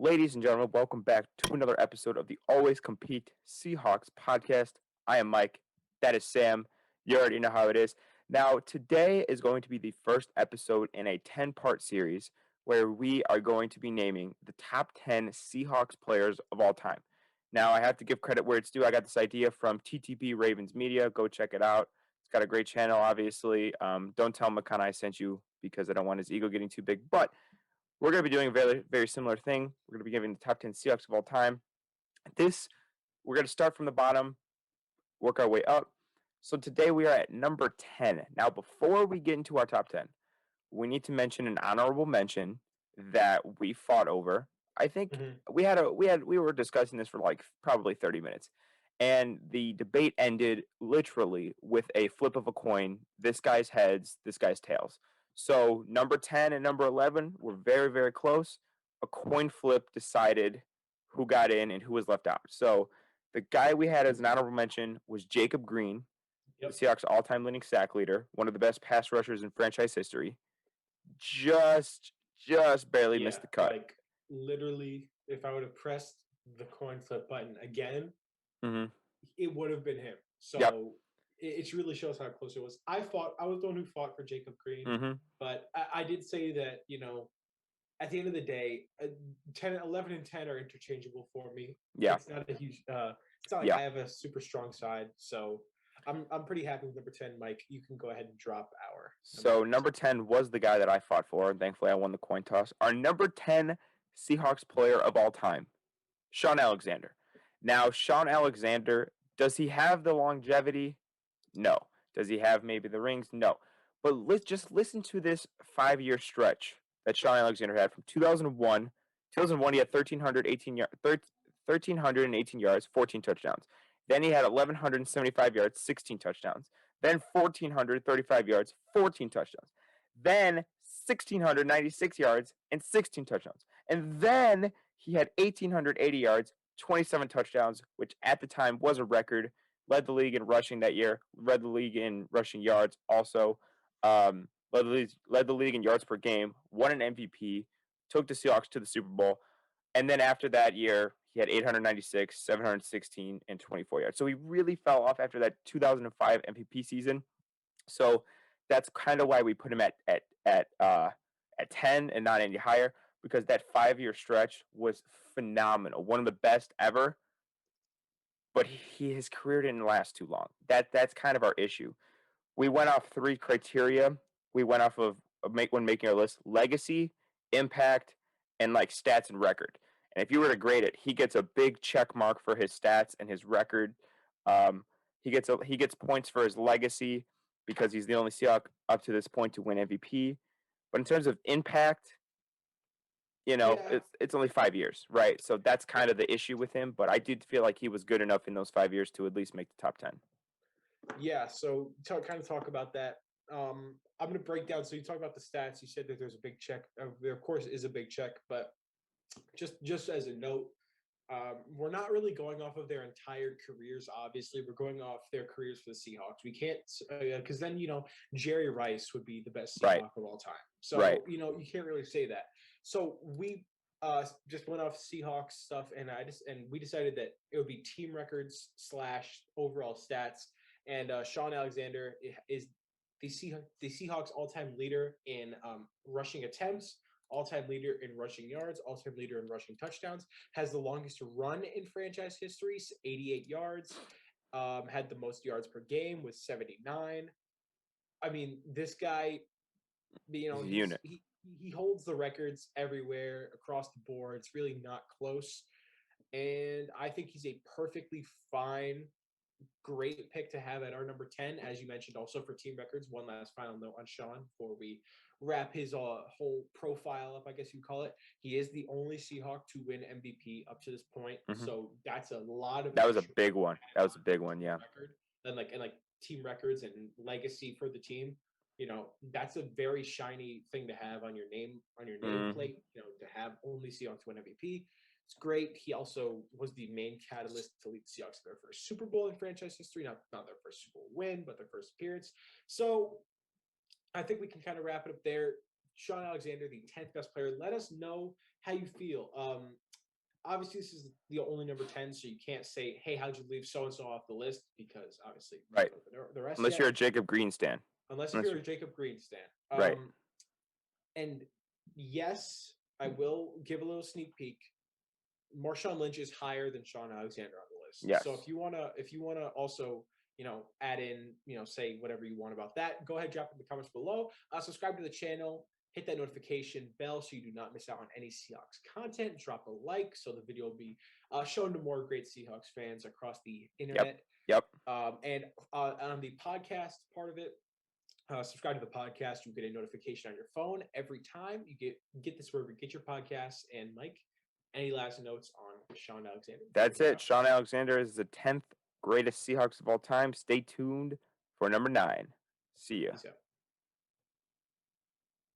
Ladies and gentlemen, welcome back to another episode of the Always Compete Seahawks Podcast. I am Mike. That is Sam. You already know how it is. Now, today is going to be the first episode in a 10-part series where we are going to be naming the top 10 Seahawks players of all time. Now, I have to give credit where it's due. I got this idea from TTP Ravens Media. Go check it out. It's got a great channel, obviously. Don't tell McConaughey I sent you because I don't want his ego getting too big. But we're going to be doing a very, very similar thing. We're going to be giving the top 10 Seahawks of all time. We're going to start from the bottom, work our way up. So today we are at number 10. Now, before we get into our top 10, we need to mention an honorable mention that we fought over. I think we were discussing this for like probably 30 minutes. And the debate ended literally with a flip of a coin. This guy's heads, this guy's tails. So number 10 and number 11 were very, very close. A coin flip decided who got in and who was left out. So the guy we had as an honorable mention was Jacob Green, the Seahawks all-time leading sack leader, one of the best pass rushers in franchise history. Just barely missed the cut. Like literally, if I would have pressed the coin flip button again, it would have been him. So it really shows how close it was. I was the one who fought for Jacob Green, but I did say that, at the end of the day, 11 and 10 are interchangeable for me. Yeah. It's not a huge, it's not like I have a super strong side. So I'm pretty happy with number 10, Mike. You can go ahead and drop our. So number 10 was the guy that I fought for, and thankfully I won the coin toss. Our number 10 Seahawks player of all time, Shaun Alexander. Now, Shaun Alexander, does he have the longevity? No. Does he have maybe the rings? No. But let's just listen to this 5-year stretch that Shaun Alexander had from 2001. 2001, he had 1,318 yards, 14 touchdowns. Then he had 1,175 yards, 16 touchdowns. Then 1,435 yards, 14 touchdowns. Then 1,696 yards and 16 touchdowns. And then he had 1,880 yards, 27 touchdowns, which at the time was a record. Led the league in rushing that year. Led the league in rushing yards also. Led the league in yards per game. Won an MVP. Took the Seahawks to the Super Bowl. And then after that year, he had 896, 716, and 24 yards. So he really fell off after that 2005 MVP season. So that's kind of why we put him at 10 and not any higher, because that 5-year stretch was phenomenal. One of the best ever. But his career didn't last too long. That's kind of our issue. We went off 3 criteria. We went off of when making our list: legacy, impact, and like stats and record. And if you were to grade it, he gets a big check mark for his stats and his record. He gets points for his legacy because he's the only Seahawk up to this point to win MVP. But in terms of impact, it's only 5 years, right? So that's kind of the issue with him. But I did feel like he was good enough in those 5 years to at least make the top 10. Yeah, so kind of talk about that. I'm going to break down. So you talk about the stats. You said that there's a big check. There, of course, is a big check. But just as a note, we're not really going off of their entire careers. Obviously, we're going off their careers for the Seahawks. We can't, because then Jerry Rice would be the best Seahawk of all time. So you can't really say that. So we just went off Seahawks stuff, and we decided that it would be team records / overall stats. And Shaun Alexander is the Seahawks all-time leader in rushing attempts, all-time leader in rushing yards, all-time leader in rushing touchdowns, has the longest run in franchise history, 88 yards, had the most yards per game with 79. I mean, this guy, he holds the records everywhere across the board. It's really not close. And I think he's a perfectly fine, great pick to have at our number 10, as you mentioned, also for team records. One last final note on Shaun before we wrap his whole profile up, I guess you call it. He is the only Seahawk to win MVP up to this point. So that's a lot of. That was a big one. That was a big one, yeah. Record. And like team records and legacy for the team. That's a very shiny thing to have on your nameplate. To have only Seahawks win MVP. It's great. He also was the main catalyst to lead the Seahawks to their first Super Bowl in franchise history. Not their first Super Bowl win, but their first appearance. So I think we can kind of wrap it up there. Shaun Alexander, the 10th best player. Let us know how you feel. Obviously, this is the only number 10, so you can't say, "Hey, how'd you leave so and so off the list?" Because obviously, we Right. don't know the rest Unless yet. you're a Jacob Green stan. Unless if you're a Jacob Green stan. Right. And yes, I will give a little sneak peek. Marshawn Lynch is higher than Shaun Alexander on the list. Yes. So if you wanna also add in say whatever you want about that, go ahead, drop it in the comments below. Subscribe to the channel. Hit that notification bell so you do not miss out on any Seahawks content. Drop a like so the video will be shown to more great Seahawks fans across the internet. Yep. And on the podcast part of it, subscribe to the podcast. You get a notification on your phone every time. You get this wherever you get your podcasts. And Mike, any last notes on Shaun Alexander? That's it. Shaun Alexander is the 10th greatest Seahawks of all time. Stay tuned for number 9. See ya. Peace out.